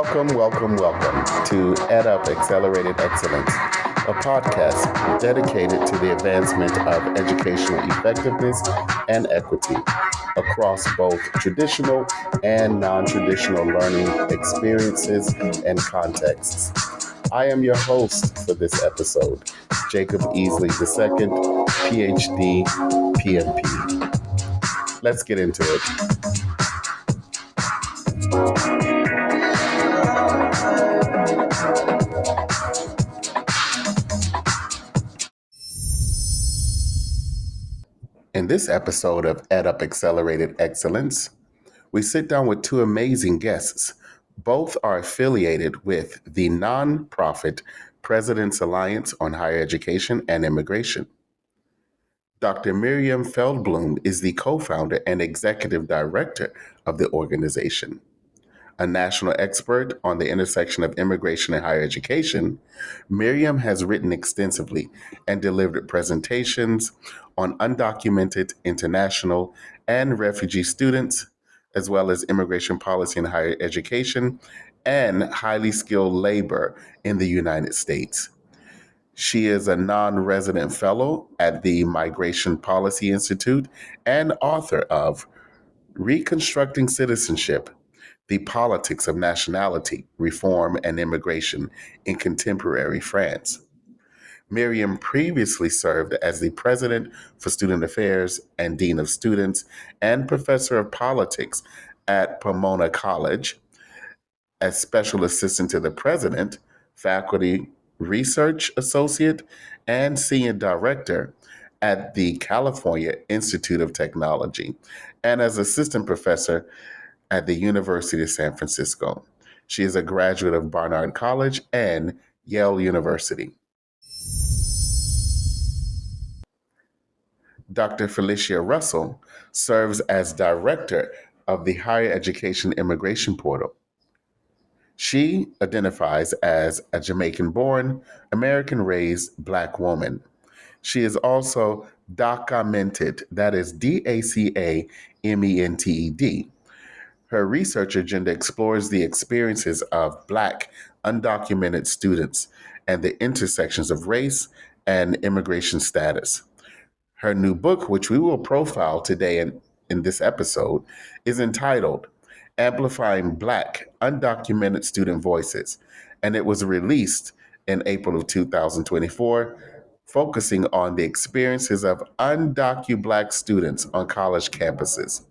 Welcome to EdUp Accelerated Excellence, a podcast dedicated to the advancement of educational effectiveness and equity across both traditional and non-traditional learning experiences and contexts. I am your host for this episode, Jacob Easley II, PhD, PMP. Let's get into it. In this episode of EdUp Accelerated Excellence, we sit down with two amazing guests. Both are affiliated with the nonprofit President's Alliance on Higher Education and Immigration. Dr. Miriam Feldblum is the co-founder and executive director of the organization. A national expert on the intersection of immigration and higher education, Miriam has written extensively and delivered presentations on undocumented, international, and refugee students, as well as immigration policy in higher education and highly skilled labor in the United States. She is a non-resident fellow at the Migration Policy Institute and author of Reconstructing Citizenship: The Politics of Nationality, Reform, and Immigration in Contemporary France. Miriam previously served as the President for Student Affairs and Dean of Students and Professor of Politics at Pomona College, as Special Assistant to the President, Faculty Research Associate, and Senior Director at the California Institute of Technology, and as Assistant Professor at the University of San Francisco. She is a graduate of Barnard College and Yale University. Dr. Felicia Russell serves as Director of the Higher Education Immigration Portal. She identifies as a Jamaican-born, American-raised Black woman. She is also documented, that is DACAMENTED. Her research agenda explores the experiences of Black undocumented students and the intersections of race and immigration status. Her new book, which we will profile today in this episode, is entitled Amplifying Black Undocumented Student Voices, and it was released in April of 2024, focusing on the experiences of undocumented Black students on college campuses.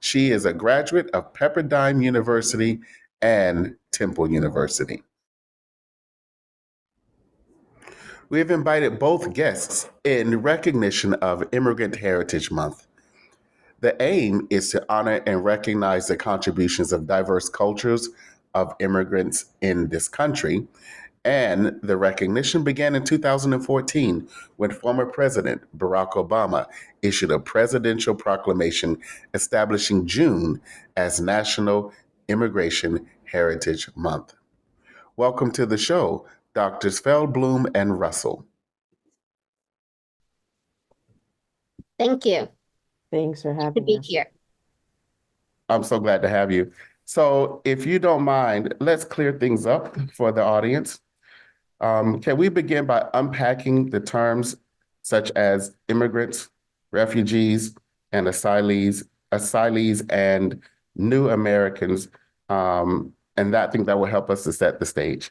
She is a graduate of Pepperdine University and Temple University. We have invited both guests in recognition of Immigrant Heritage Month. The aim is to honor and recognize the contributions of diverse cultures of immigrants in this country, and the recognition began in 2014 when former President Barack Obama issued a presidential proclamation establishing June as National Immigrant Heritage Month. Welcome to the show, Drs. Feldblum and Russell. Thank you. Thanks for having To be us. here. I'm so glad to have you. So if you don't mind, let's clear things up for the audience. Can we begin by unpacking the terms such as immigrants, refugees, and asylees and new Americans? And I think that will help us to set the stage.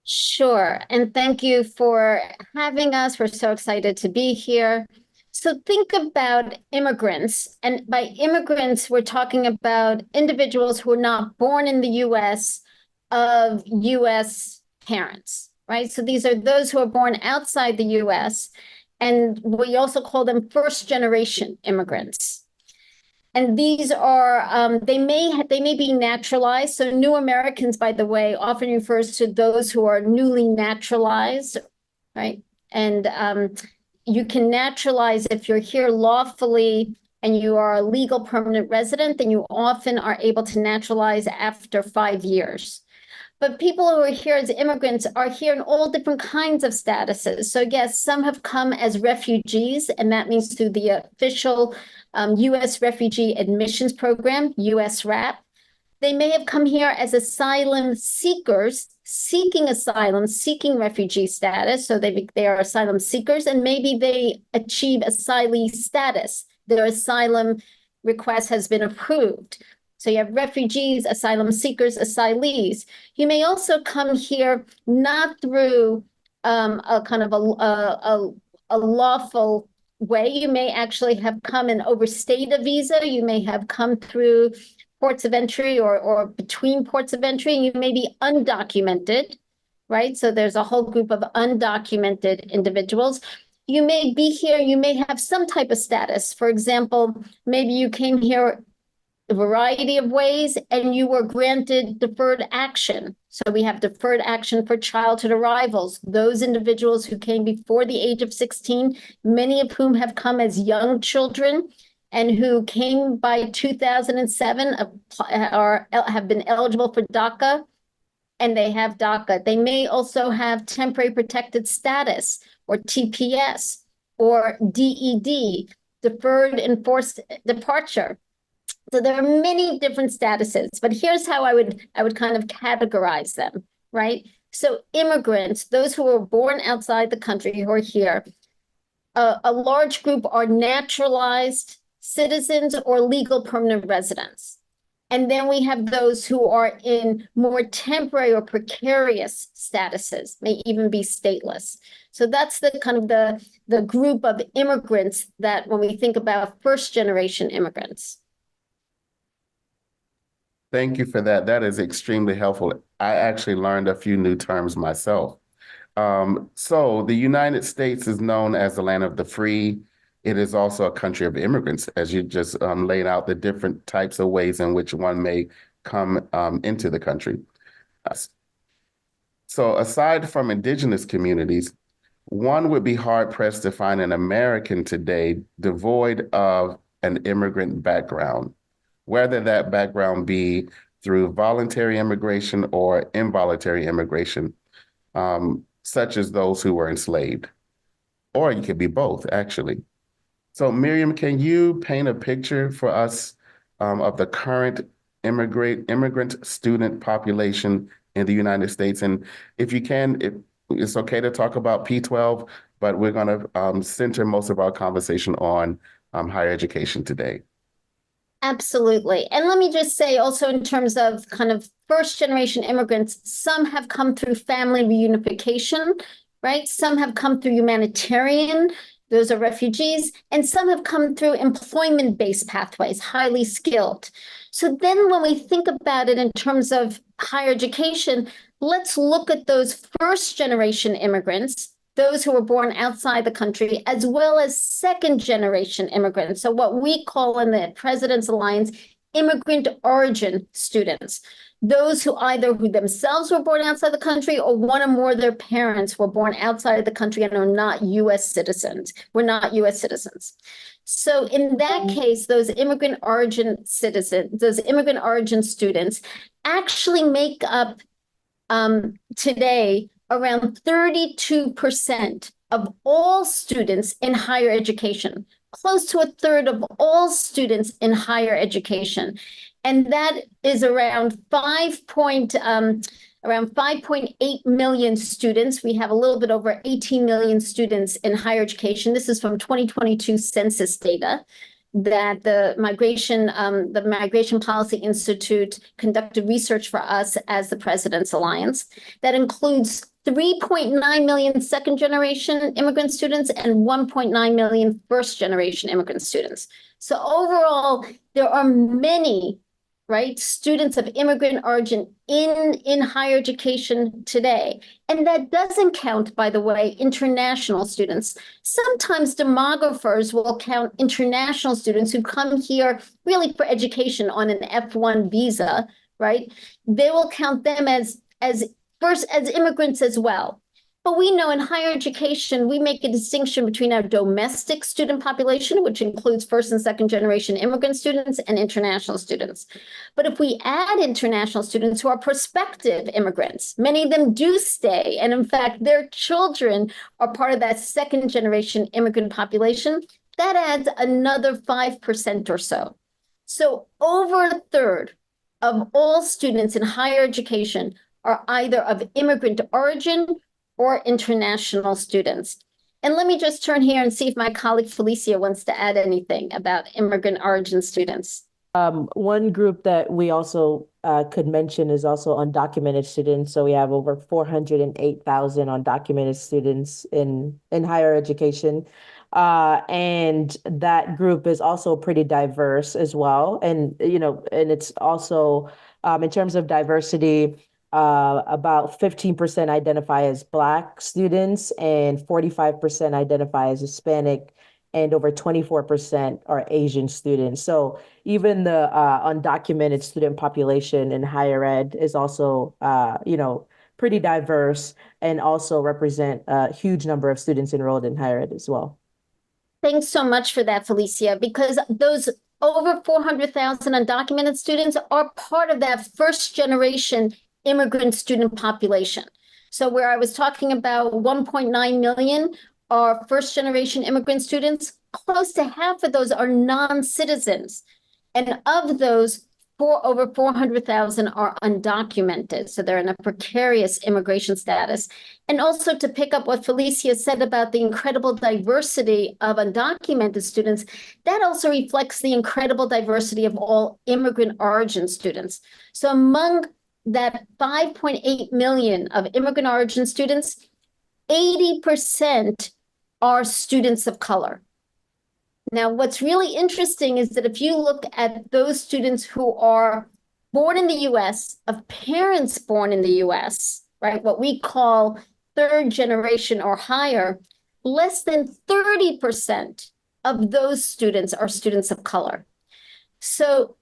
Sure. And thank you for having us. We're so excited to be here. So think about immigrants. And by immigrants, we're talking about individuals who are not born in the U.S. of U.S. parents, right? So these are those who are born outside the U.S. And we also call them first-generation immigrants. And these are, they may be naturalized. So new Americans, by the way, often refers to those who are newly naturalized, right? And you can naturalize if you're here lawfully and you are a legal permanent resident, then you often are able to naturalize after 5 years. But people who are here as immigrants are here in all different kinds of statuses. So yes, some have come as refugees, and that means through the official U.S. Refugee Admissions Program, USRAP. They may have come here as asylum seekers, seeking asylum, seeking refugee status. So they are asylum seekers, and maybe they achieve asylee status. Their asylum request has been approved. So you have refugees, asylum seekers, asylees. You may also come here not through a kind of a lawful way. You may actually have come and overstayed a visa. You may have come through ports of entry or between ports of entry. You may be undocumented, right? So there's a whole group of undocumented individuals. You may be here, you may have some type of status. For example, maybe you came here a variety of ways and you were granted deferred action. So we have deferred action for childhood arrivals. Those individuals who came before the age of 16, many of whom have come as young children and who came by 2007 or have been eligible for DACA, and they have DACA. They may also have temporary protected status or TPS or DED, deferred enforced departure. So there are many different statuses, but here's how I would kind of categorize them, right? So immigrants, those who were born outside the country who are here, a large group are naturalized citizens or legal permanent residents. And then we have those who are in more temporary or precarious statuses, may even be stateless. So that's the kind of the group of immigrants that when we think about first generation immigrants. Thank you for that. That is extremely helpful. I actually learned a few new terms myself. So the United States is known as the land of the free. It is also a country of immigrants, as you just laid out the different types of ways in which one may come into the country. So aside from indigenous communities, one would be hard-pressed to find an American today devoid of an immigrant background, whether that background be through voluntary immigration or involuntary immigration, such as those who were enslaved. Or it could be both, actually. So Miriam, can you paint a picture for us of the current immigrant student population in the United States? And if you can, it's okay to talk about P-12, but we're going to center most of our conversation on higher education today. Absolutely. And let me just say also in terms of kind of first generation immigrants, some have come through family reunification, right? Some have come through humanitarian, those are refugees, and some have come through employment-based pathways, highly skilled. So then when we think about it in terms of higher education, let's look at those first generation immigrants, those who were born outside the country, as well as second generation immigrants. So what we call in the President's Alliance, immigrant origin students, those who themselves were born outside the country or one or more of their parents were born outside of the country and are not US citizens. We're not US citizens. So in that case, those immigrant origin citizens, those immigrant origin students actually make up today around 32% of all students in higher education, close to a third of all students in higher education. And that is around 5.8 million students. We have a little bit over 18 million students in higher education. This is from 2022 census data that the Migration Policy Institute conducted research for us as the President's Alliance. That includes 3.9 million second generation immigrant students and 1.9 million first generation immigrant students. So overall, there are many, right, students of immigrant origin in higher education today. And that doesn't count, by the way, international students. Sometimes demographers will count international students who come here really for education on an F1 visa, right? They will count them as immigrants as well. But we know in higher education, we make a distinction between our domestic student population, which includes first and second generation immigrant students and international students. But if we add international students who are prospective immigrants, many of them do stay. And in fact, their children are part of that second generation immigrant population. That adds another 5% or so. So over a third of all students in higher education are either of immigrant origin or international students. And let me just turn here and see if my colleague Felicia wants to add anything about immigrant origin students. One group that we also could mention is also undocumented students. So we have over 408,000 undocumented students in higher education. And that group is also pretty diverse as well. And, and it's also, in terms of diversity, about 15% identify as Black students and 45% identify as Hispanic, and over 24% are Asian students. So even the undocumented student population in higher ed is also, pretty diverse and also represent a huge number of students enrolled in higher ed as well. Thanks so much for that, Felicia, because those over 400,000 undocumented students are part of that first generation immigrant student population. So where I was talking about 1.9 million are first generation immigrant students, close to half of those are non-citizens. And of those, over 400,000 are undocumented. So they're in a precarious immigration status. And also to pick up what Felicia said about the incredible diversity of undocumented students, that also reflects the incredible diversity of all immigrant origin students. So among that 5.8 million of immigrant origin students, 80% are students of color. Now, what's really interesting is that if you look at those students who are born in the US, of parents born in the US, right, what we call third generation or higher, less than 30% of those students are students of color. So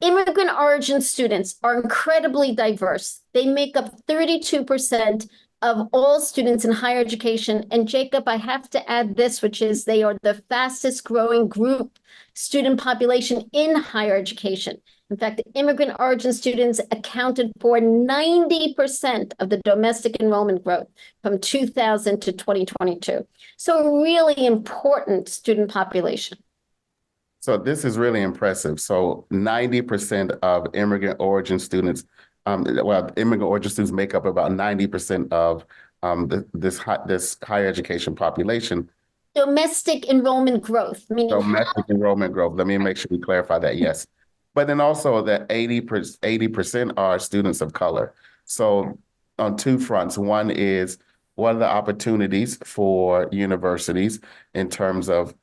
immigrant origin students are incredibly diverse. They make up 32% of all students in higher education. And Jacob, I have to add this, which is they are the fastest growing group student population in higher education. In fact, immigrant origin students accounted for 90% of the domestic enrollment growth from 2000 to 2022. So a really important student population. So this is really impressive. So 90% of immigrant origin students, immigrant origin students make up about 90% of this higher education population. Domestic enrollment growth, meaning domestic enrollment growth. Let me make sure we clarify that. Yes, but then also that 80% are students of color. So on two fronts, one is what are the opportunities for universities in terms of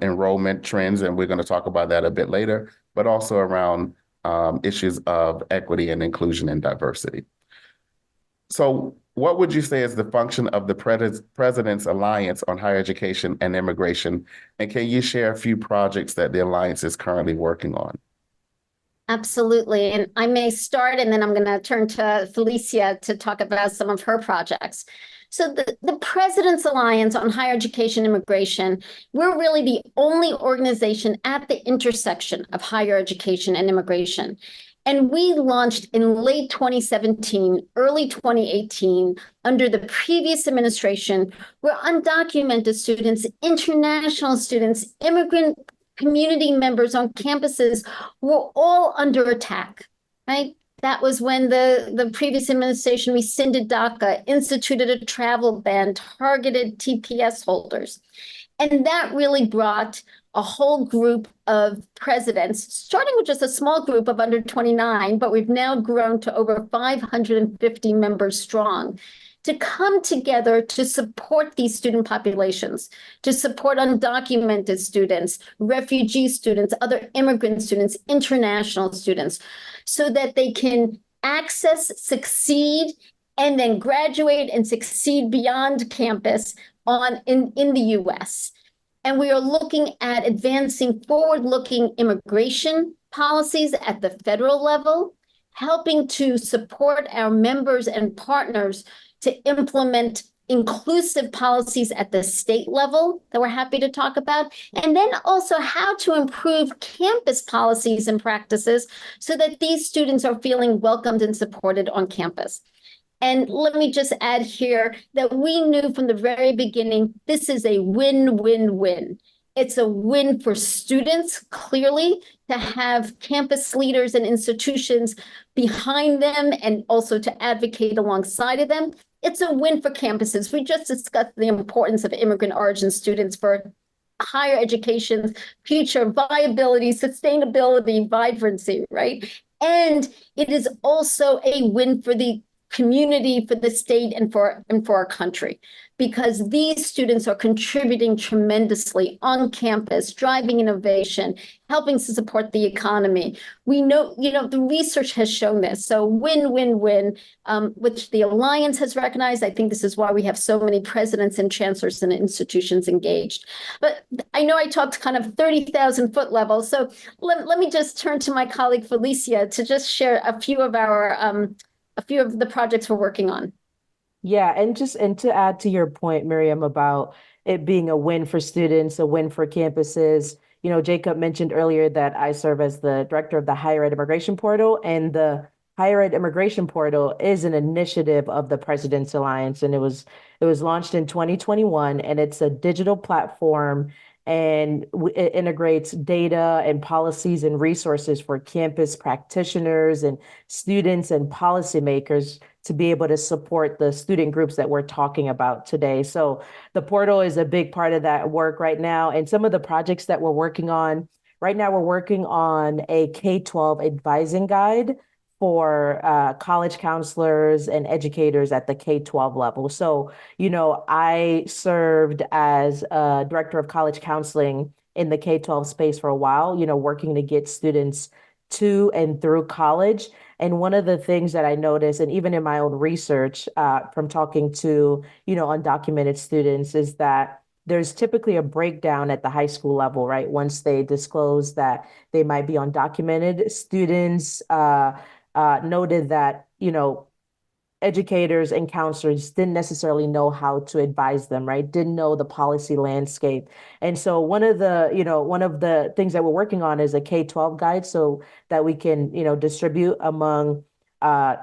enrollment trends, and we're going to talk about that a bit later, but also around issues of equity and inclusion and diversity. So what would you say is the function of the President's Alliance on Higher Education and Immigration? And can you share a few projects that the Alliance is currently working on? Absolutely. And I may start, and then I'm going to turn to Felicia to talk about some of her projects. So the President's Alliance on Higher Education and Immigration, we're really the only organization at the intersection of higher education and immigration. And we launched in late 2017, early 2018, under the previous administration, where undocumented students, international students, immigrant community members on campuses were all under attack, right? That was when the previous administration rescinded DACA, instituted a travel ban, targeted TPS holders. And that really brought a whole group of presidents, starting with just a small group of under 29, but we've now grown to over 550 members strong, to come together to support these student populations, to support undocumented students, refugee students, other immigrant students, international students, so that they can access, succeed, and then graduate and succeed beyond campus in the US. And we are looking at advancing forward-looking immigration policies at the federal level, helping to support our members and partners to implement inclusive policies at the state level that we're happy to talk about, and then also how to improve campus policies and practices so that these students are feeling welcomed and supported on campus. And let me just add here that we knew from the very beginning, this is a win-win-win. It's a win for students, clearly, to have campus leaders and institutions behind them and also to advocate alongside of them. It's a win for campuses. We just discussed the importance of immigrant origin students for higher education's future viability, sustainability, vibrancy, right? And it is also a win for the community, for the state, and for our country, because these students are contributing tremendously on campus, driving innovation, helping to support the economy. We know, the research has shown this. So win, win, win, which the Alliance has recognized. I think this is why we have so many presidents and chancellors and institutions engaged. But I know I talked kind of 30,000 foot level. So let me just turn to my colleague Felicia to just share a few of the projects we're working on. Yeah, and to add to your point, Miriam, about it being a win for students, a win for campuses. Jacob mentioned earlier that I serve as the director of the Higher Ed Immigration Portal, and the Higher Ed Immigration Portal is an initiative of the President's Alliance, and it was launched in 2021, and it's a digital platform, and it integrates data and policies and resources for campus practitioners and students and policymakers to be able to support the student groups that we're talking about today. So the portal is a big part of that work right now. And some of the projects that we're working on right now, we're working on a K-12 advising guide for college counselors and educators at the K-12 level. So, I served as a director of college counseling in the K-12 space for a while, working to get students to and through college. And one of the things that I noticed, and even in my own research from talking to, undocumented students, is that there's typically a breakdown at the high school level, right? Once they disclose that they might be undocumented, students noted that, educators and counselors didn't necessarily know how to advise them, right? Didn't know the policy landscape. And so one of the things that we're working on is a K-12 guide so that we can, distribute among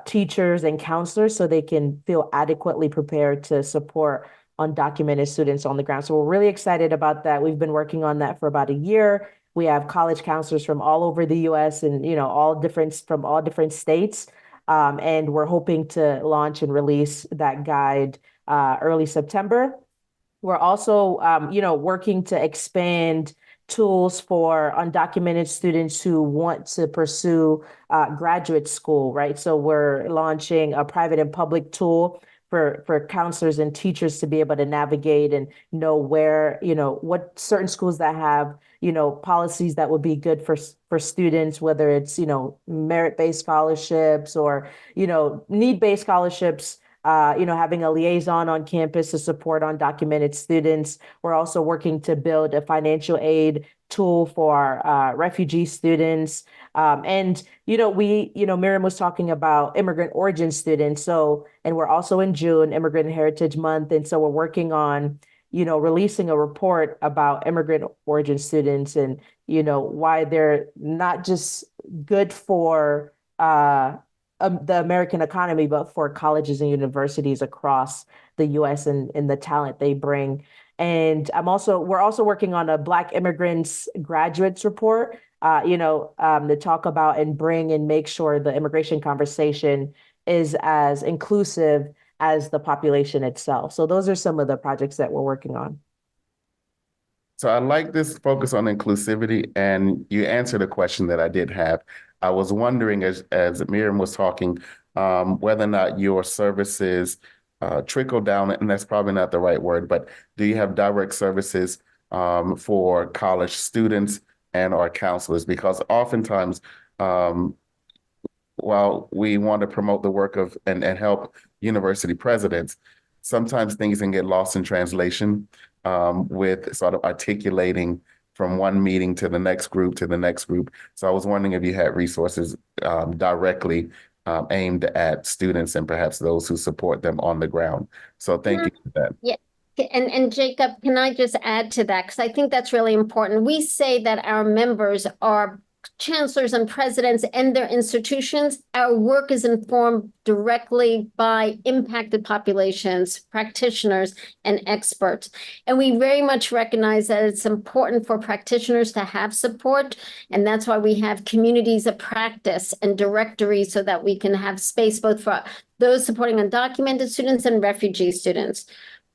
teachers and counselors so they can feel adequately prepared to support undocumented students on the ground. So we're really excited about that. We've been working on that for about a year. We have college counselors from all over the US and, from all different states. And we're hoping to launch and release that guide early September. We're also, working to expand tools for undocumented students who want to pursue graduate school, right? So we're launching a private and public tool for counselors and teachers to be able to navigate and know where, what certain schools that have, policies that would be good for students, whether it's, merit-based scholarships or, need-based scholarships, having a liaison on campus to support undocumented students. We're also working to build a financial aid tool for refugee students. Miriam was talking about immigrant origin students. And we're also in June, Immigrant Heritage Month. And so we're working on, releasing a report about immigrant origin students and, why they're not just good for the American economy, but for colleges and universities across the US and the talent they bring. And we're also working on a Black immigrants graduates report, to talk about and bring and make sure the immigration conversation is as inclusive as the population itself. So those are some of the projects that we're working on. So I like this focus on inclusivity, and you answered a question that I did have. I was wondering, as Miriam was talking, whether or not your services trickle down, and that's probably not the right word, but do you have direct services for college students and our counselors? Because oftentimes, while we want to promote the work of and help university presidents, sometimes things can get lost in translation with sort of articulating from one meeting to the next group to the next group. So I was wondering if you had resources directly aimed at students and perhaps those who support them on the ground. So thank you for that. Yeah. And Jacob, can I just add to that? Because I think that's really important. We say that our members are chancellors and presidents and their institutions, our work is informed directly by impacted populations, practitioners, and experts. And we very much recognize that it's important for practitioners to have support. And that's why we have communities of practice and directories so that we can have space both for those supporting undocumented students and refugee students.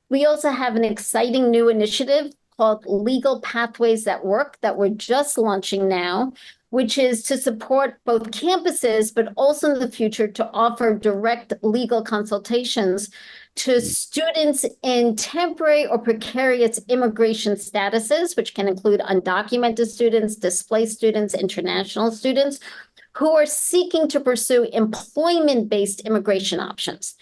We also have an exciting new initiative called Legal Pathways That Work that we're just launching now, which is to support both campuses, but also in the future to offer direct legal consultations to students in temporary or precarious immigration statuses, which can include undocumented students, displaced students, international students, who are seeking to pursue employment-based immigration options.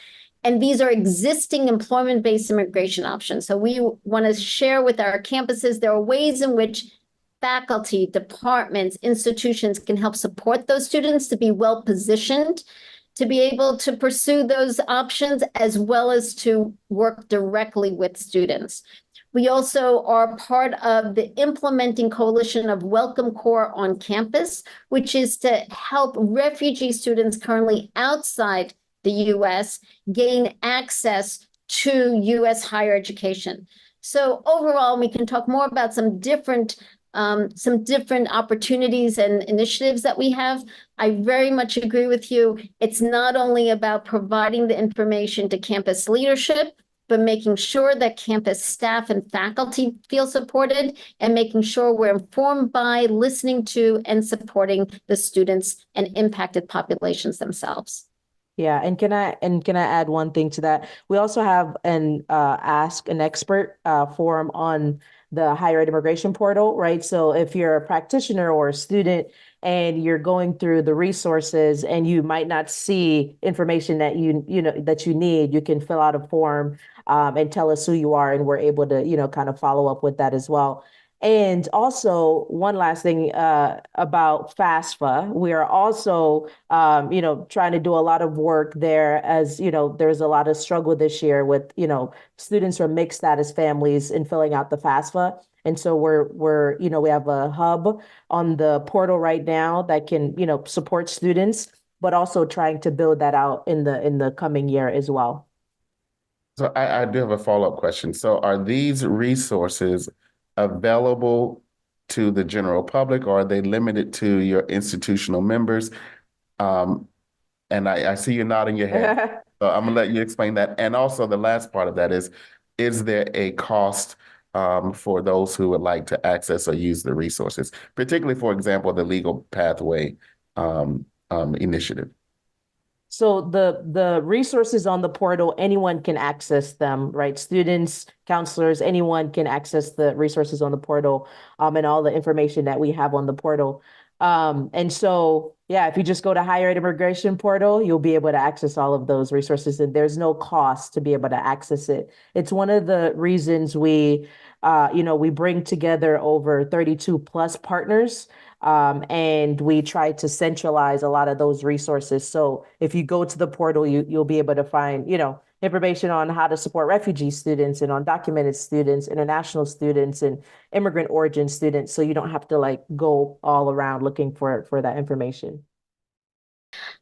And these are existing employment-based immigration options. So we want to share with our campuses, there are ways in which faculty, departments, institutions can help support those students to be well positioned, to be able to pursue those options, as well as to work directly with students. We also are part of the implementing coalition of Welcome Corps on campus, which is to help refugee students currently outside the U.S. gain access to U.S. higher education. So overall, we can talk more about some different opportunities and initiatives that we have. I very much agree with you. It's not only about providing the information to campus leadership, but making sure that campus staff and faculty feel supported and making sure we're informed by, listening to, and supporting the students and impacted populations themselves. Yeah, and can I add one thing to that? We also have an Ask an Expert forum on the higher ed immigration portal, right? So if you're a practitioner or a student and you're going through the resources and you might not see information that you need, you can fill out a form and tell us who you are, and we're able to kind of follow up with that as well. And also, one last thing about FAFSA, we are also, trying to do a lot of work there. As there's a lot of struggle this year with, students from mixed status families in filling out the FAFSA. And so we have a hub on the portal right now that can, support students, but also trying to build that out in the coming year as well. So I do have a follow-up question. So are these resources available to the general public, or are they limited to your institutional members? And I see you nodding your head. So I'm gonna let you explain that. And also the last part of that is there a cost for those who would like to access or use the resources, particularly, for example, the Legal Pathway initiative? So the resources on the portal, anyone can access them, right? Students, counselors, anyone can access the resources on the portal, and all the information that we have on the portal. And so, yeah, if you just go to Higher Ed Immigration Portal, you'll be able to access all of those resources, and there's no cost to be able to access it. It's one of the reasons we bring together over 32 plus partners. And we try to centralize a lot of those resources. So if you go to the portal, you'll be able to find, information on how to support refugee students and undocumented students, international students, and immigrant origin students. So you don't have to go all around looking for that information.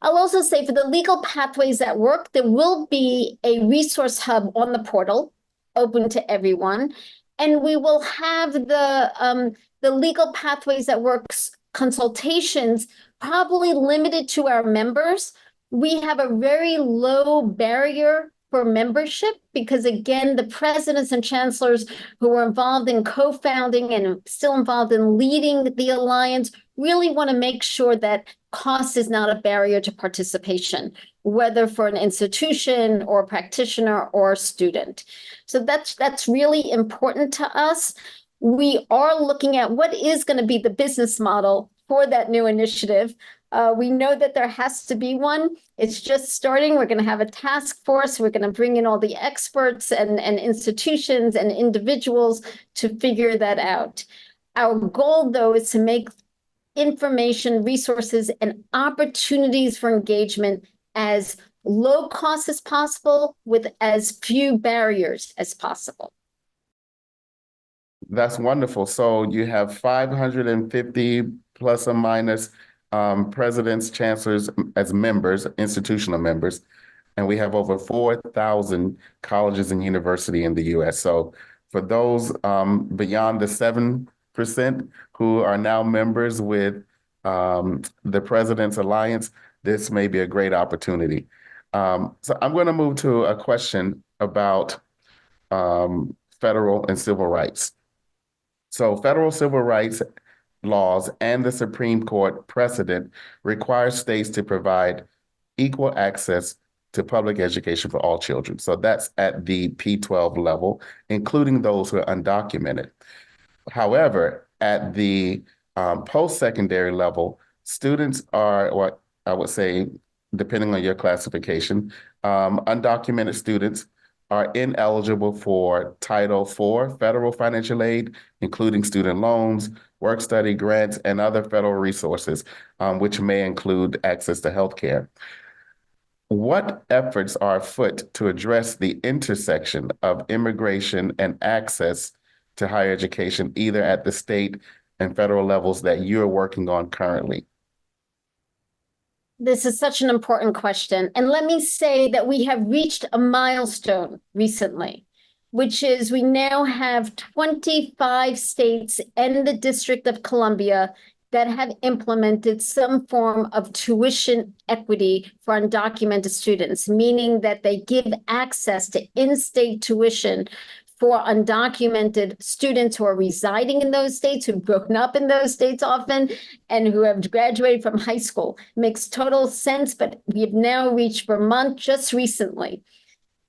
I'll also say for the Legal Pathways That Work, there will be a resource hub on the portal open to everyone. And we will have the Legal Pathways That Works consultations probably limited to our members. We have a very low barrier for membership because, again, the presidents and chancellors who were involved in co-founding and still involved in leading the alliance really want to make sure that cost is not a barrier to participation, whether for an institution or practitioner or student. So that's really important to us. We are looking at what is going to be the business model for that new initiative. We know that there has to be one. It's just starting. We're going to have a task force. We're going to bring in all the experts and institutions and individuals to figure that out. Our goal, though, is to make information, resources, and opportunities for engagement as low cost as possible with as few barriers as possible. That's wonderful. So you have 550 plus or minus, presidents, chancellors as members, institutional members. And we have over 4,000 colleges and universities in the US. So for those beyond the 7% who are now members with the President's Alliance, this may be a great opportunity. So I'm going to move to a question about federal and civil rights. So federal civil rights laws and the Supreme Court precedent require states to provide equal access to public education for all children. So that's at the P-12 level, including those who are undocumented. However, at the post-secondary level, students are what I would say, depending on your classification, undocumented students are ineligible for Title IV federal financial aid, including student loans, work-study grants, and other federal resources, which may include access to healthcare. What efforts are afoot to address the intersection of immigration and access to higher education, either at the state and federal levels that you're working on currently? This is such an important question. And let me say that we have reached a milestone recently, which is we now have 25 states and the District of Columbia that have implemented some form of tuition equity for undocumented students, meaning that they give access to in-state tuition for undocumented students who are residing in those states, who've grown up in those states often, and who have graduated from high school. Makes total sense, but we have now reached Vermont just recently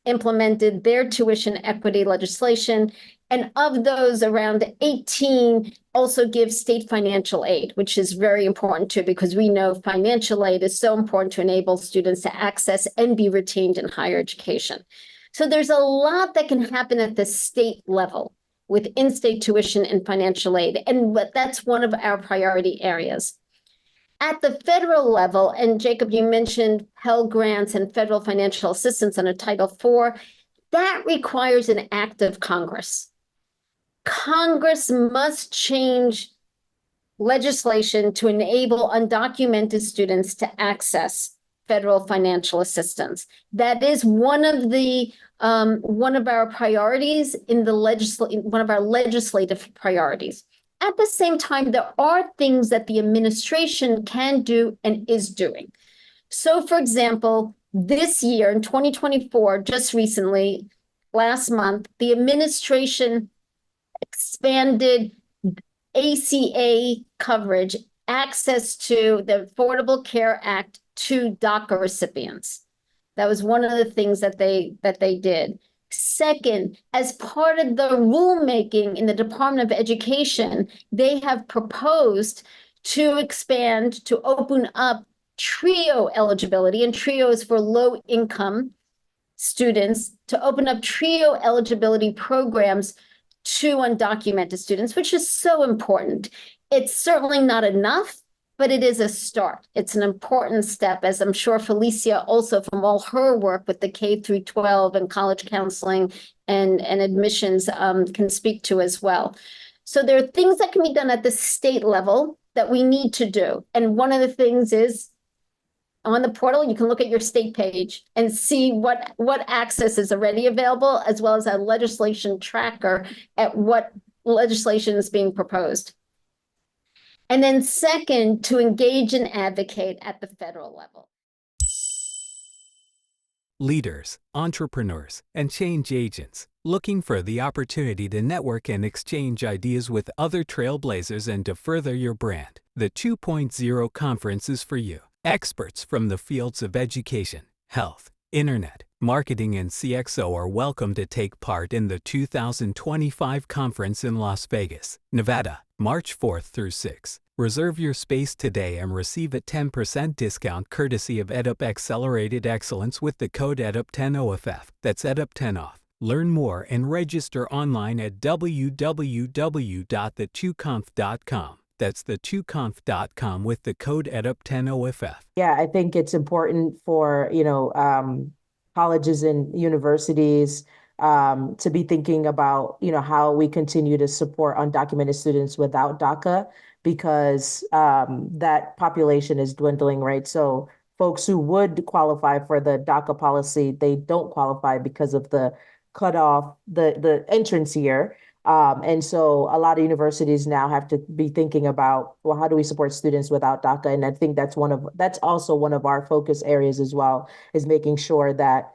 implemented their tuition equity legislation. And of those, around 18 also give state financial aid, which is very important too, because we know financial aid is so important to enable students to access and be retained in higher education. So there's a lot that can happen at the state level with in-state tuition and financial aid, and that's one of our priority areas. At the federal level, and Jacob, you mentioned Pell Grants and federal financial assistance under Title IV, that requires an act of Congress. Congress must change legislation to enable undocumented students to access federal financial assistance. That is one of our priorities in the one of our legislative priorities. At the same time, there are things that the administration can do and is doing. So, for example, this year in 2024, just recently, last month, the administration expanded ACA coverage, access to the Affordable Care Act to DACA recipients. That was one of the things that they did. Second, as part of the rulemaking in the Department of Education, they have proposed to expand, to open up TRIO eligibility, and TRIO is for low-income students, to open up TRIO eligibility programs to undocumented students, which is so important. It's certainly not enough, but it is a start. It's an important step, as I'm sure Felicia also from all her work with the K through 12 and college counseling and admissions can speak to as well. So there are things that can be done at the state level that we need to do. And one of the things is on the portal, you can look at your state page and see what access is already available, as well as a legislation tracker at what legislation is being proposed. And then second, to engage and advocate at the federal level. Leaders, entrepreneurs, and change agents looking for the opportunity to network and exchange ideas with other trailblazers and to further your brand. The 2.0 conference is for you. Experts from the fields of education, health, internet, marketing, and CXO are welcome to take part in the 2025 conference in Las Vegas, Nevada, March 4th through 6th. Reserve your space today and receive a 10% discount courtesy of EdUp Accelerated Excellence with the code EdUp10OFF. That's EdUp10OFF. Learn more and register online at www.the2conf.com. That's the2conf.com with the code EdUp10OFF. Yeah, I think it's important for, colleges and universities to be thinking about, how we continue to support undocumented students without DACA, because that population is dwindling, right? So folks who would qualify for the DACA policy, they don't qualify because of the cutoff, the entrance year. And so a lot of universities now have to be thinking about, well, how do we support students without DACA? And I think that's also one of our focus areas as well, is making sure that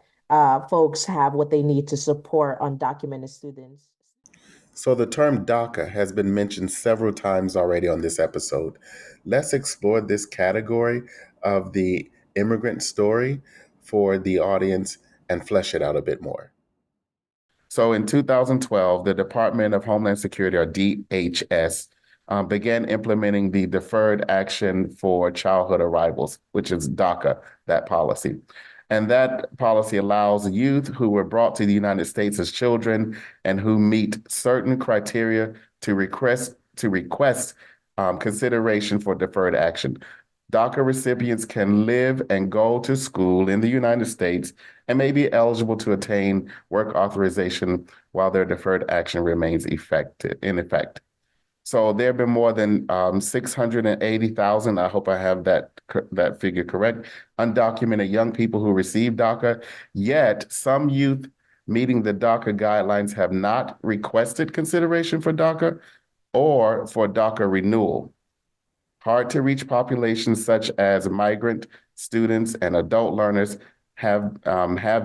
folks have what they need to support undocumented students. So the term DACA has been mentioned several times already on this episode. Let's explore this category of the immigrant story for the audience and flesh it out a bit more. So in 2012, the Department of Homeland Security, or DHS, began implementing the Deferred Action for Childhood Arrivals, which is DACA, that policy. And that policy allows youth who were brought to the United States as children and who meet certain criteria to request consideration for deferred action. DACA recipients can live and go to school in the United States and may be eligible to attain work authorization while their deferred action remains in effect. So there have been more than 680,000, I hope I have that figure correct, undocumented young people who receive DACA, yet some youth meeting the DACA guidelines have not requested consideration for DACA or for DACA renewal. Hard to reach populations such as migrant students and adult learners have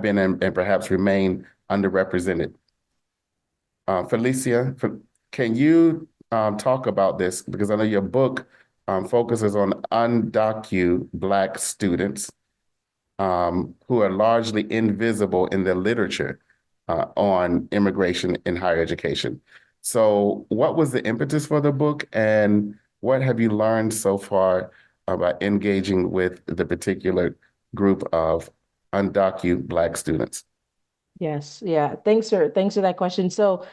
been and perhaps remain underrepresented. Felicia, can you talk about this? Because I know your book focuses on undocumented Black students who are largely invisible in the literature on immigration in higher education. So what was the impetus for the book, and what have you learned so far about engaging with the particular group of undocumented Black students? Yes, yeah. Thanks for that question. So,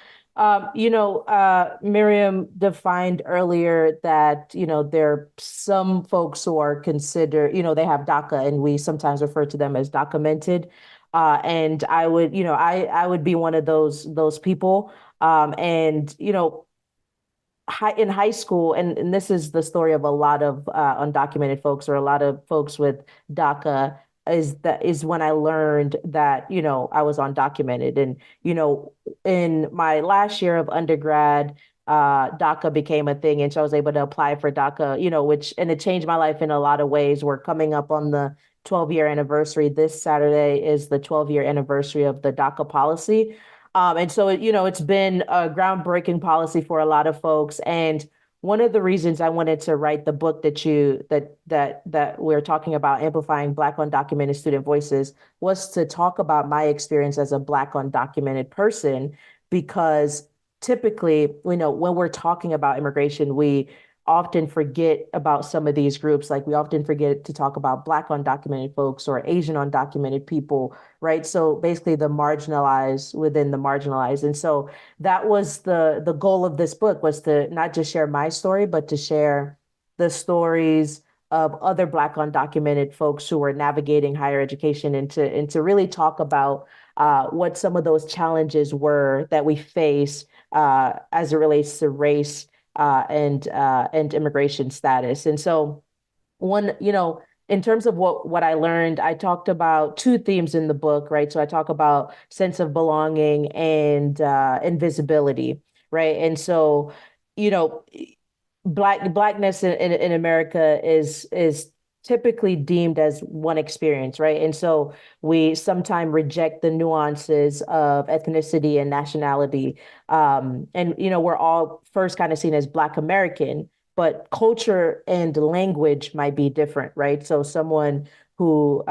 Miriam defined earlier that, there are some folks who are considered, they have DACA, and we sometimes refer to them as documented. And I would, I would be one of those people. And, in high school, and this is the story of a lot of undocumented folks, or a lot of folks with DACA, is when I learned that, I was undocumented. And, in my last year of undergrad, DACA became a thing. And so I was able to apply for DACA, and it changed my life in a lot of ways. We're coming up on the 12-year anniversary. This Saturday is the 12-year anniversary of the DACA policy. And so, it's been a groundbreaking policy for a lot of folks. And one of the reasons I wanted to write the book that we're talking about, Amplifying Black Undocumented Student Voices, was to talk about my experience as a Black undocumented person, because typically, when we're talking about immigration, we often forget about some of these groups. Like, we often forget to talk about Black undocumented folks or Asian undocumented people, right? So basically the marginalized within the marginalized. And so that was the goal of this book, was to not just share my story, but to share the stories of other Black undocumented folks who are navigating higher education, and to really talk about what some of those challenges were that we face as it relates to race and immigration status. And so in terms of what I learned, I talked about two themes in the book, right? So I talk about sense of belonging and invisibility, right? And so, Blackness in America is typically deemed as one experience, right? And so we sometimes reject the nuances of ethnicity and nationality. And, we're all first kind of seen as Black American, but culture and language might be different, right? So someone who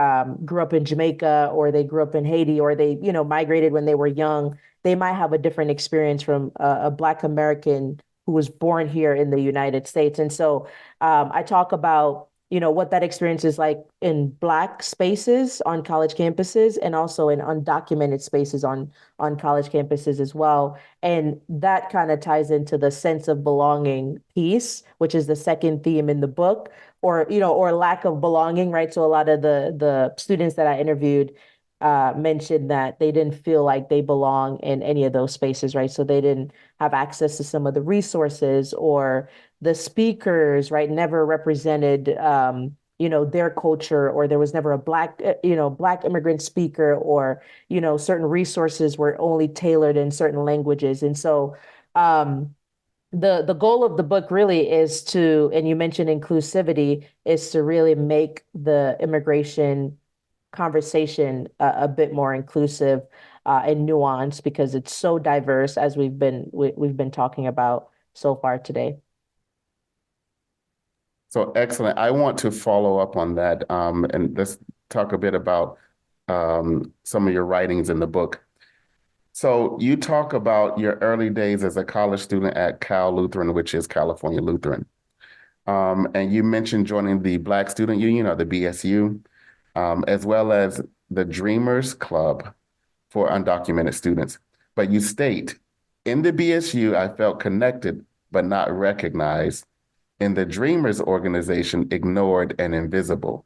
grew up in Jamaica, or they grew up in Haiti, or they, migrated when they were young, they might have a different experience from a Black American who was born here in the United States. And so I talk about what that experience is like in Black spaces on college campuses, and also in undocumented spaces on college campuses as well. And that kind of ties into the sense of belonging piece, which is the second theme in the book, or lack of belonging, right? So a lot of the students that I interviewed mentioned that they didn't feel like they belong in any of those spaces, right? So they didn't have access to some of the resources or the speakers, right, never represented, their culture, or there was never a Black immigrant speaker, or, certain resources were only tailored in certain languages. And so, the goal of the book really is to, and you mentioned inclusivity, is to really make the immigration conversation a bit more inclusive and nuanced, because it's so diverse, as we've been talking about so far today. So excellent. I want to follow up on that, and let's talk a bit about some of your writings in the book. So you talk about your early days as a college student at Cal Lutheran, which is California Lutheran. And you mentioned joining the Black Student Union, or the BSU, as well as the Dreamers Club for undocumented students. But you state, in the BSU, I felt connected but not recognized. In the Dreamers organization, ignored and invisible.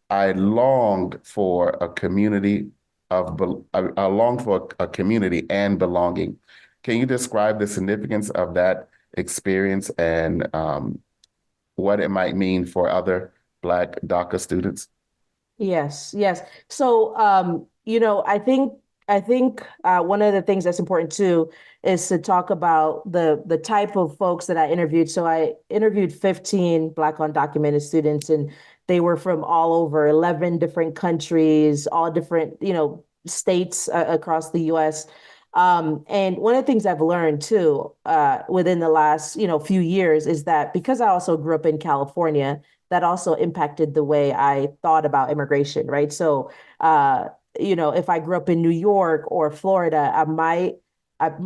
I longed for a community I longed for a community and belonging. Can you describe the significance of that experience and what it might mean for other Black DACA students? Yes, yes. So, I think one of the things that's important too is to talk about the type of folks that I interviewed. So I interviewed 15 Black undocumented students, and they were from all over 11 different countries, all different, states across the US. And one of the things I've learned too, within the last, few years, is that because I also grew up in California, that also impacted the way I thought about immigration, right? So, if I grew up in New York or Florida, my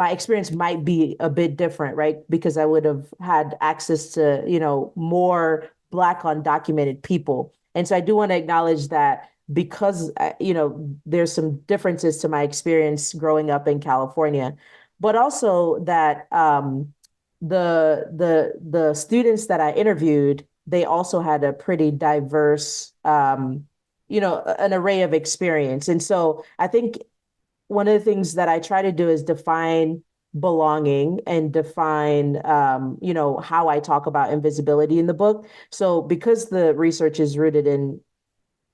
experience might be a bit different, right? Because I would have had access to, more Black undocumented people. And so I do want to acknowledge that, because, there's some differences to my experience growing up in California, but also that the students that I interviewed, they also had a pretty diverse, an array of experience. And so I think one of the things that I try to do is define belonging and define, how I talk about invisibility in the book. So because the research is rooted in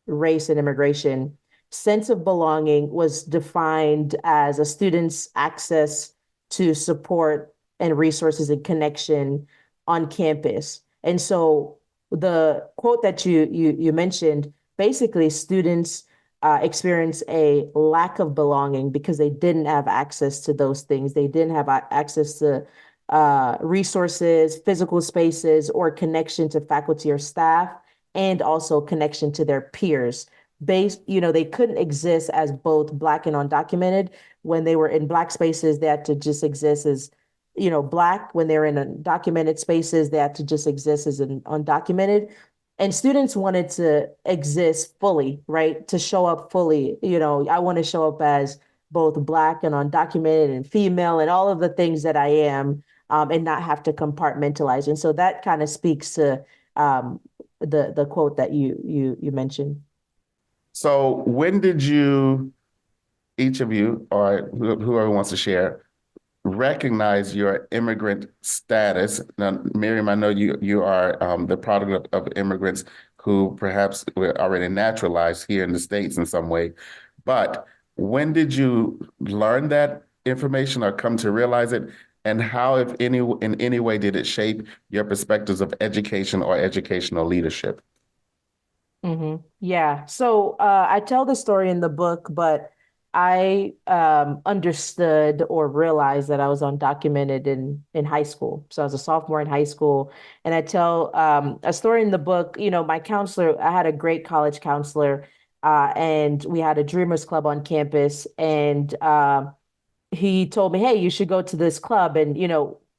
race and immigration, sense of belonging was defined as a student's access to support and resources and connection on campus. And so the quote that you mentioned, basically students experience a lack of belonging because they didn't have access to those things. They didn't have access to resources, physical spaces, or connection to faculty or staff, and also connection to their peers. They couldn't exist as both Black and undocumented. When they were in Black spaces, they had to just exist as, Black. When they're in undocumented spaces, they had to just exist as an undocumented. And students wanted to exist fully, right? To show up fully. I want to show up as both Black and undocumented and female and all of the things that I am, and not have to compartmentalize. And so that kind of speaks to the quote that you mentioned. So when did you, each of you, or whoever wants to share, recognize your immigrant status? Now, Miriam, I know you are the product of immigrants who perhaps were already naturalized here in the States in some way. But when did you learn that information or come to realize it? And how, if any, in any way, did it shape your perspectives of education or educational leadership? Yeah. So I tell the story in the book, but I understood or realized that I was undocumented in high school. So I was a sophomore in high school, and I tell a story in the book. My counselor, I had a great college counselor, and we had a Dreamers Club on campus, and he told me, "Hey, you should go to this club." And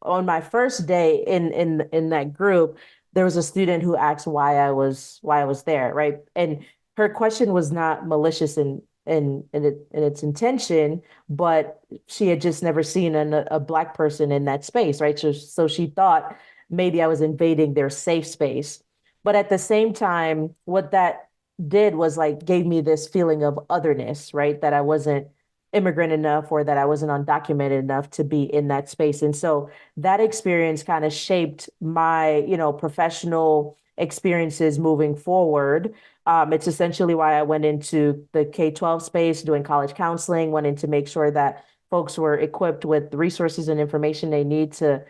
on my first day in that group, there was a student who asked why I was there, right? And her question was not malicious in its intention, but she had just never seen a Black person in that space, right? So she thought maybe I was invading their safe space. But at the same time, what that did was like gave me this feeling of otherness, right? That I wasn't immigrant enough or that I wasn't undocumented enough to be in that space. And so that experience kind of shaped my, professional experiences moving forward. It's essentially why I went into the K-12 space, doing college counseling, wanting to make sure that folks were equipped with the resources and information they need to,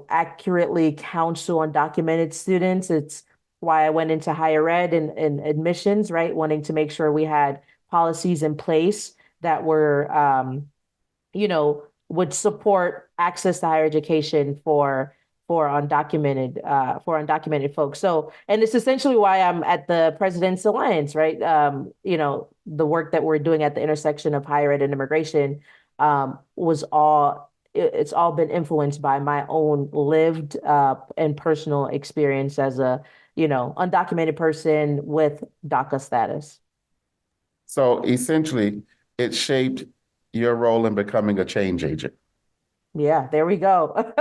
accurately counsel undocumented students. It's why I went into higher ed and admissions, right? Wanting to make sure we had policies in place that were, would support access to higher education for undocumented folks. So, and it's essentially why I'm at the President's Alliance, right? The work that we're doing at the intersection of higher ed and immigration it's all been influenced by my own lived and personal experience as a, undocumented person with DACA status. So essentially, it shaped your role in becoming a change agent. Yeah, there we go.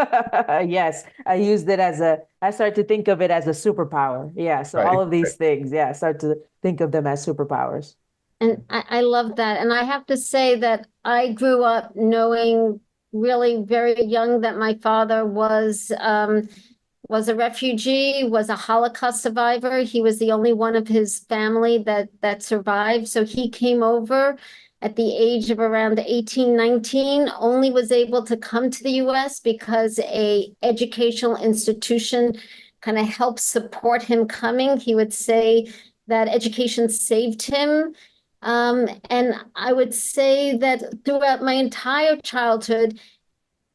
Yes, I start to think of it as a superpower. Yeah, so all Right. of these things, yeah, I start to think of them as superpowers. And I love that. And I have to say that I grew up knowing really very young that my father was a refugee, was a Holocaust survivor. He was the only one of his family that survived. So he came over at the age of around 18, 19, only was able to come to the US because a educational institution kind of helped support him coming. He would say that education saved him. And I would say that throughout my entire childhood,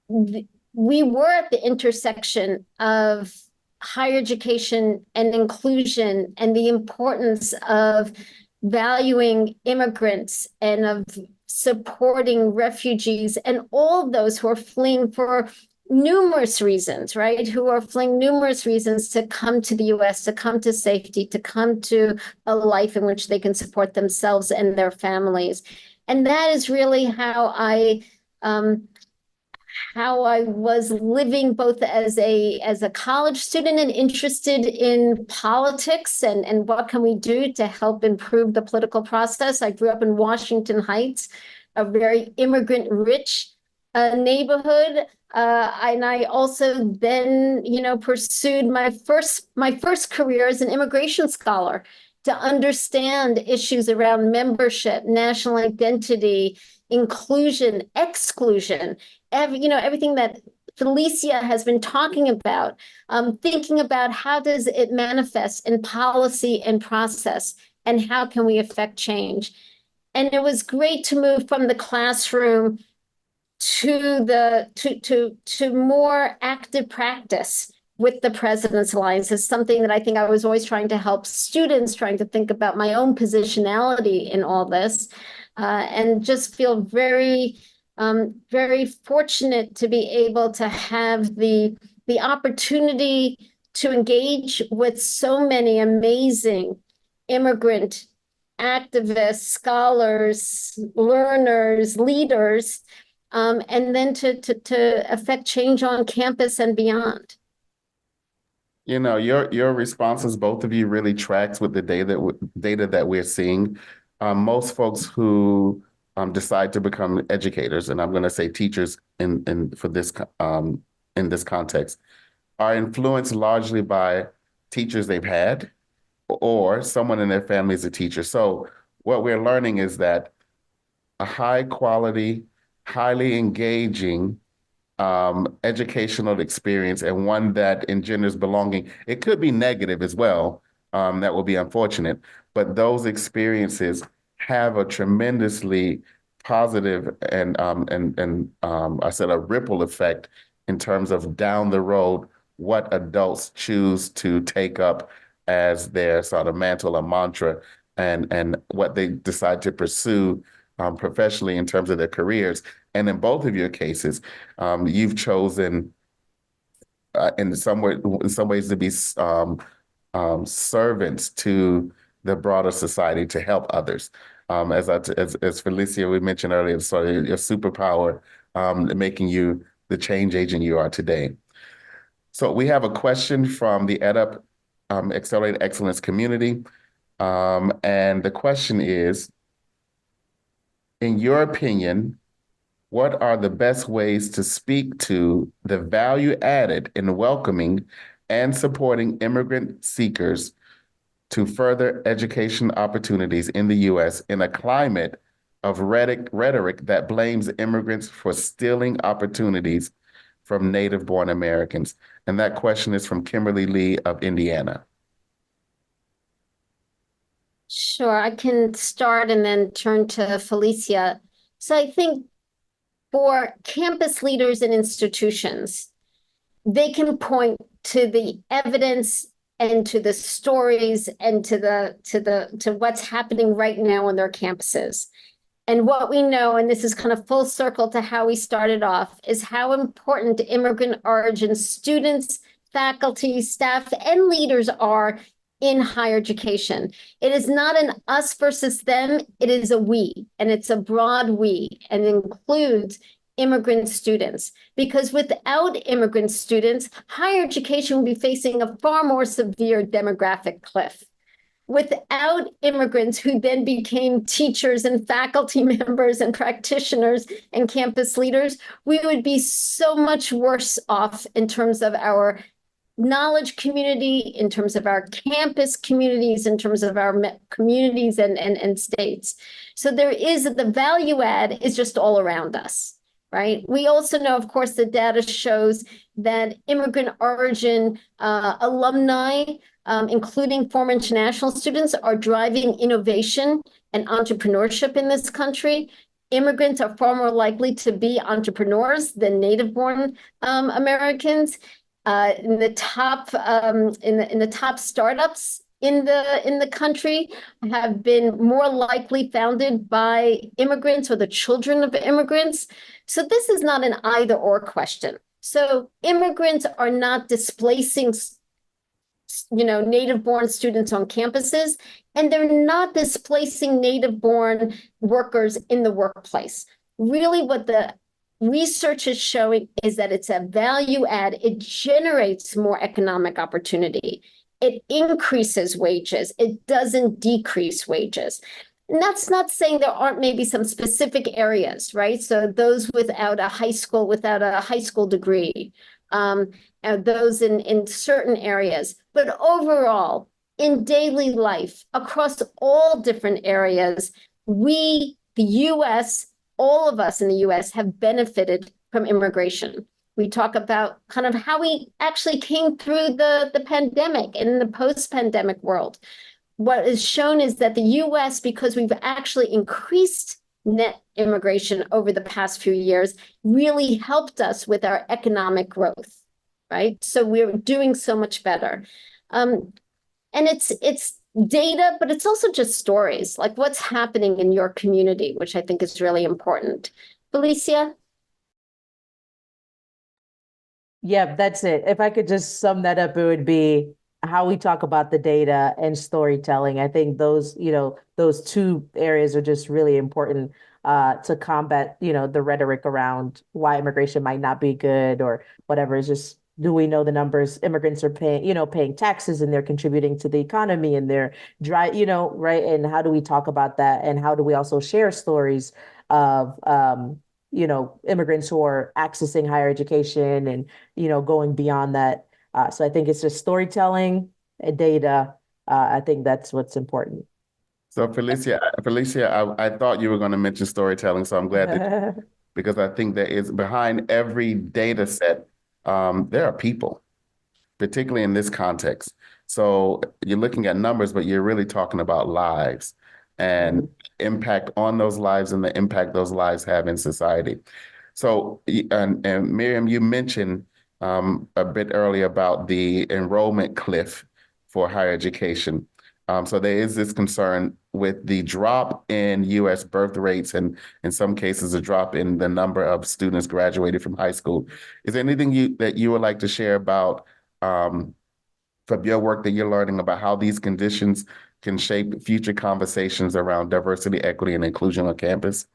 we were at the intersection of higher education and inclusion and the importance of valuing immigrants and of supporting refugees and all those who are fleeing for numerous reasons, right? Who are fleeing numerous reasons to come to the US, to come to safety, to come to a life in which they can support themselves and their families. And that is really how I was living both as a college student and interested in politics and what can we do to help improve the political process. I grew up in Washington Heights, a very immigrant rich neighborhood. And I also then, pursued my first career as an immigration scholar to understand issues around membership, national identity, inclusion, exclusion, everything that Felicia has been talking about, thinking about how does it manifest in policy and process, and how can we affect change. And it was great to move from the classroom to more active practice with the President's Alliance is something that I think I was always trying to help students, trying to think about my own positionality in all this, and just feel very, very fortunate to be able to have the opportunity to engage with so many amazing immigrant activists, scholars, learners, leaders, and then to affect change on campus and beyond. Your responses, both of you, really tracks with the data that we're seeing. Most folks who decide to become educators, and I'm going to say teachers in this context, are influenced largely by teachers they've had or someone in their family is a teacher. So what we're learning is that a high quality, highly engaging educational experience, and one that engenders belonging. It could be negative as well. That will be unfortunate, but those experiences have a tremendously positive and I said a ripple effect in terms of down the road what adults choose to take up as their sort of mantle or mantra, and what they decide to pursue professionally in terms of their careers. And in both of your cases, you've chosen in some ways to be servants to the broader society to help others. As Felicia, we mentioned earlier, sort of your superpower making you the change agent you are today. So we have a question from the EdUp Accelerated Excellence community. And the question is, in your opinion, what are the best ways to speak to the value added in welcoming and supporting immigrant seekers to further education opportunities in the U.S. in a climate of rhetoric that blames immigrants for stealing opportunities from native-born Americans? And that question is from Kimberly Lee of Indiana. Sure, I can start and then turn to Felicia. So I think for campus leaders and institutions, they can point to the evidence and to the stories and to what's happening right now on their campuses. And what we know, and this is kind of full circle to how we started off, is how important immigrant origin students, faculty, staff, and leaders are in higher education. It is not an us versus them, it is a we, and it's a broad we, and includes immigrant students. Because without immigrant students, higher education will be facing a far more severe demographic cliff. Without immigrants who then became teachers and faculty members and practitioners and campus leaders, we would be so much worse off in terms of our knowledge community, in terms of our campus communities, in terms of our communities and states. So there is, the value add is just all around us, right? We also know, of course, the data shows that immigrant origin alumni, including former international students, are driving innovation and entrepreneurship in this country. Immigrants are far more likely to be entrepreneurs than native-born Americans. In the top startups in the country have been more likely founded by immigrants or the children of immigrants. So this is not an either or question. So immigrants are not displacing native-born students on campuses, and they're not displacing native-born workers in the workplace. Really, what the research is showing is that it's a value add. It generates more economic opportunity. It increases wages. It doesn't decrease wages. And that's not saying there aren't maybe some specific areas, right? So those without a high school degree, those in certain areas. But overall, in daily life, across all different areas, the U.S., all of us in the U.S. have benefited from immigration. We talk about kind of how we actually came through the pandemic and the post-pandemic world. What is shown is that the U.S., because we've actually increased net immigration over the past few years, really helped us with our economic growth, right? So we're doing so much better. And it's data, but it's also just stories, like what's happening in your community, which I think is really important. Felicia? Yeah, that's it. If I could just sum that up, it would be how we talk about the data and storytelling. I think those two areas are just really important to combat, the rhetoric around why immigration might not be good or whatever. It's just, do we know the numbers? Immigrants are paying taxes and they're contributing to the economy and they're right? And how do we talk about that? And how do we also share stories of immigrants who are accessing higher education and, going beyond that. So I think it's just storytelling and data. I think that's what's important. So Felicia, I thought you were going to mention storytelling, so I'm glad that because I think there is behind every data set, there are people, particularly in this context. So you're looking at numbers, but you're really talking about lives and impact on those lives and the impact those lives have in society. So, and Miriam, you mentioned a bit earlier about the enrollment cliff for higher education. So there is this concern with the drop in U.S. birth rates and in some cases a drop in the number of students graduated from high school. Is there anything that you would like to share about from your work that you're learning about how these conditions can shape future conversations around diversity, equity, and inclusion on campus?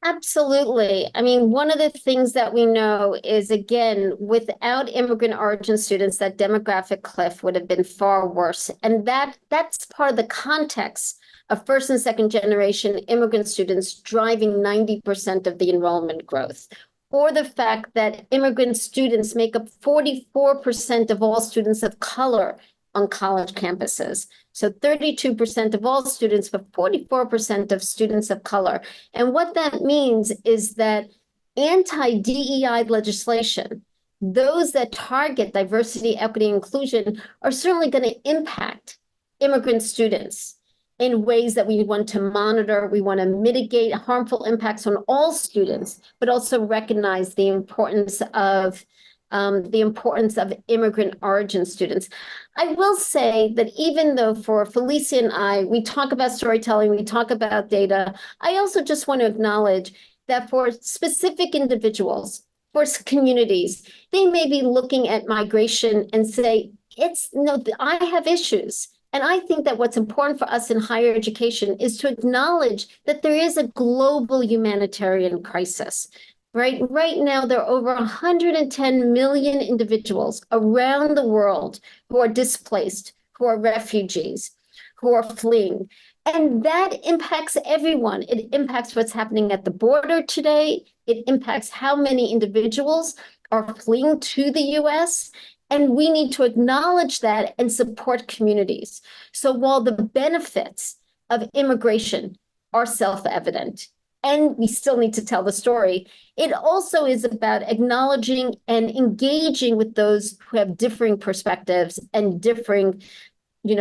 Absolutely. I mean, one of the things that we know is, again, without immigrant origin students, that demographic cliff would have been far worse. And that's part of the context of first and second generation immigrant students driving 90% of the enrollment growth, or the fact that immigrant students make up 44% of all students of color on college campuses. So 32% of all students, but 44% of students of color. And what that means is that anti-DEI legislation, those that target diversity, equity, inclusion, are certainly going to impact immigrant students in ways that we want to monitor. We want to mitigate harmful impacts on all students, but also recognize the importance of immigrant origin students. I will say that even though for Felicia and I, we talk about storytelling, we talk about data, I also just want to acknowledge that for specific individuals, for communities, they may be looking at migration and say, I have issues. And I think that what's important for us in higher education is to acknowledge that there is a global humanitarian crisis. Right now, there are over 110 million individuals around the world who are displaced, who are refugees, who are fleeing. And that impacts everyone. It impacts what's happening at the border today. It impacts how many individuals are fleeing to the US. And we need to acknowledge that and support communities. So while the benefits of immigration are self-evident, and we still need to tell the story, it also is about acknowledging and engaging with those who have differing perspectives and differing,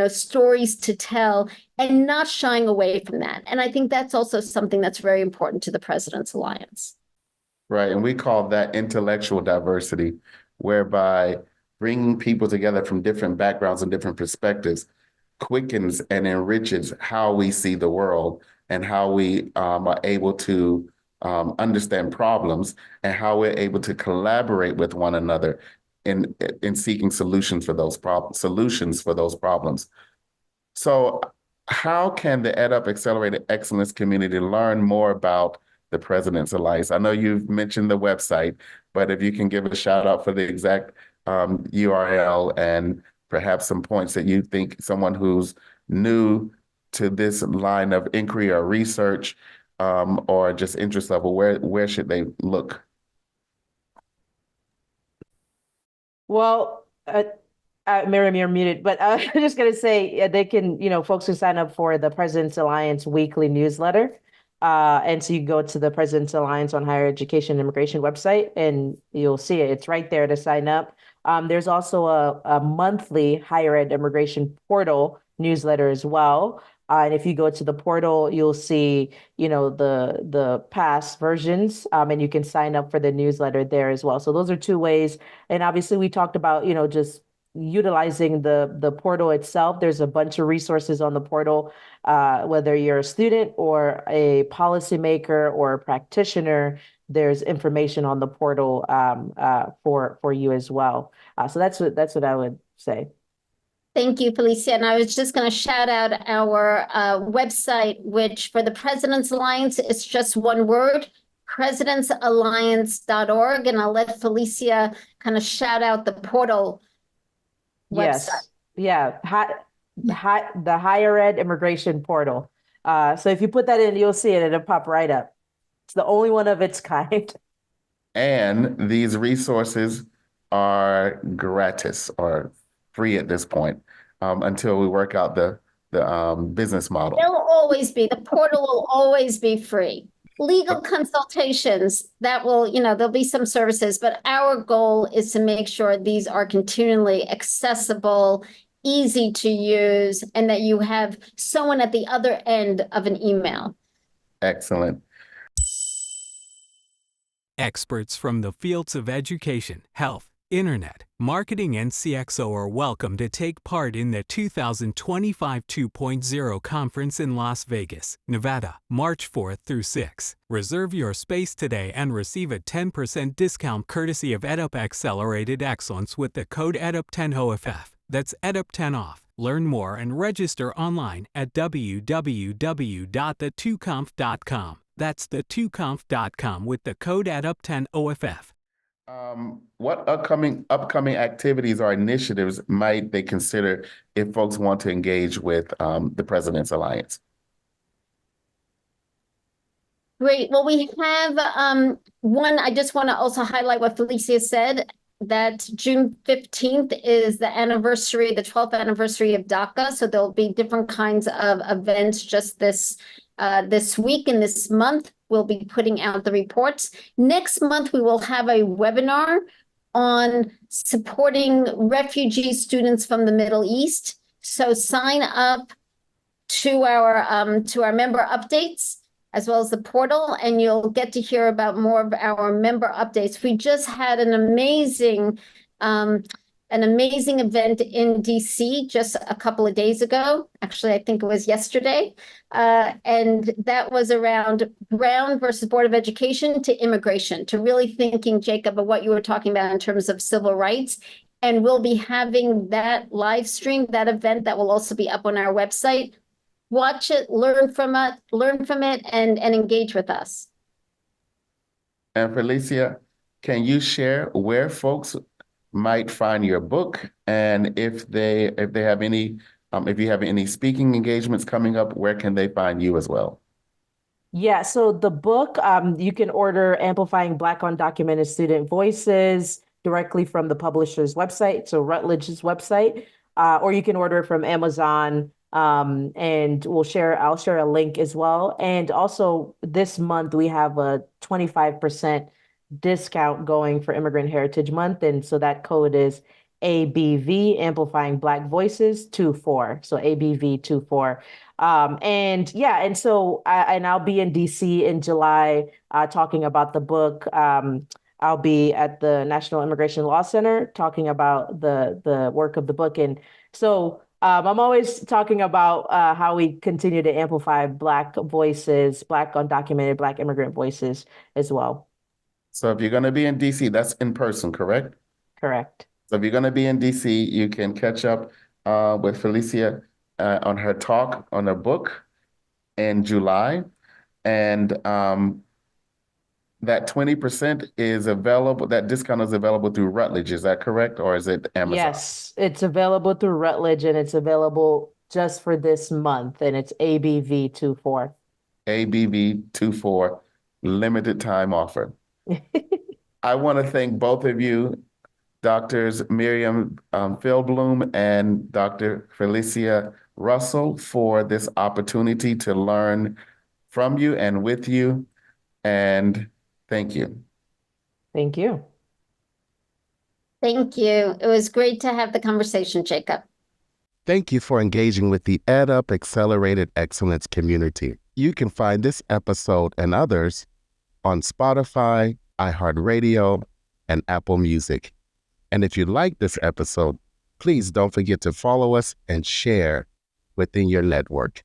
stories to tell, and not shying away from that. And I think that's also something that's very important to the President's Alliance. Right, and we call that intellectual diversity, whereby bringing people together from different backgrounds and different perspectives quickens and enriches how we see the world and how we are able to understand problems and how we're able to collaborate with one another in seeking solutions for those problems. So how can the EdUp Accelerated Excellence community learn more about the President's Alliance? I know you've mentioned the website, but if you can give a shout out for the exact URL and perhaps some points that you think someone who's new to this line of inquiry or research or just interest level, where should they look? Well, Miriam, you're muted, but I'm just going to say they can, folks who sign up for the President's Alliance weekly newsletter. And so you go to the President's Alliance on Higher Education and Immigration website, and you'll see it. It's right there to sign up. There's also a monthly higher ed immigration portal newsletter as well. And if you go to the portal, you'll see, the past versions, and you can sign up for the newsletter there as well. So those are two ways. And obviously we talked about, just utilizing the portal itself. There's a bunch of resources on the portal, whether you're a student or a policymaker or a practitioner, there's information on the portal for you as well. So that's what I would say. Thank you, Felicia. And I was just going to shout out our website, which for the President's Alliance, it's just one word, presidentsalliance.org. And I'll let Felicia kind of shout out the portal website. Yes. Yeah. The higher ed immigration portal. So if you put that in, you'll see it. It'll pop right up. It's the only one of its kind. And these resources are gratis or free at this point until we work out the business model. They'll always be, the portal will always be free. Legal consultations, that will, there'll be some services, but our goal is to make sure these are continually accessible, easy to use, and that you have someone at the other end of an email. Excellent. Experts from the fields of education, health, internet, marketing, and CXO are welcome to take part in the 2025 2.0 conference in Las Vegas, Nevada, March 4th through 6th. Reserve your space today and receive a 10% discount courtesy of EdUp Accelerated Excellence with the code EdUp10OFF. That's EdUp10OFF. Learn more and register online at www.the2conf.com. That's the2conf.com with the code EdUp10OFF. What upcoming activities or initiatives might they consider if folks want to engage with the President's Alliance? Great. Well, we have one, I just want to also highlight what Felicia said, that June 15th is the anniversary, the 12th anniversary of DACA. So there'll be different kinds of events just this week and this month. We'll be putting out the reports. Next month, we will have a webinar on supporting refugee students from the Middle East. So sign up to our member updates as well as the portal, and you'll get to hear about more of our member updates. We just had an amazing event in DC just a couple of days ago. Actually, I think it was yesterday. And that was around Brown versus Board of Education to immigration, to really thinking, Jacob, of what you were talking about in terms of civil rights. And we'll be having that live stream, that event that will also be up on our website. Watch it, learn from it, and engage with us. And Felicia, can you share where folks might find your book, and if you have any speaking engagements coming up, where can they find you as well? Yeah, so the book, you can order Amplifying Black Undocumented Student Voices directly from the publisher's website, so Routledge's website, or you can order it from Amazon. And I'll share a link as well. And also this month we have a 25% discount going for Immigrant Heritage Month. And so that code is ABV, Amplifying Black Voices 24. So ABV 24. And so I'll be in DC in July talking about the book. I'll be at the National Immigration Law Center talking about the work of the book. And so I'm always talking about how we continue to amplify Black voices, Black undocumented, Black immigrant voices as well. So if you're going to be in DC, that's in person, correct? Correct. So if you're going to be in DC, you can catch up with Felicia on her talk on her book in July. And that 20% is available, that discount is available through Routledge, is that correct? Or is it Amazon? Yes, it's available through Routledge, and it's available just for this month, and it's ABV 24. ABV 24, limited time offer. I want to thank both of you, Doctors Miriam Feldblum and Dr. Felicia Russell, for this opportunity to learn from you and with you. And thank you. Thank you. Thank you. It was great to have the conversation, Jacob. Thank you for engaging with the EdUp Accelerated Excellence community. You can find this episode and others on Spotify, iHeartRadio, and Apple Music. And if you like this episode, please don't forget to follow us and share within your network.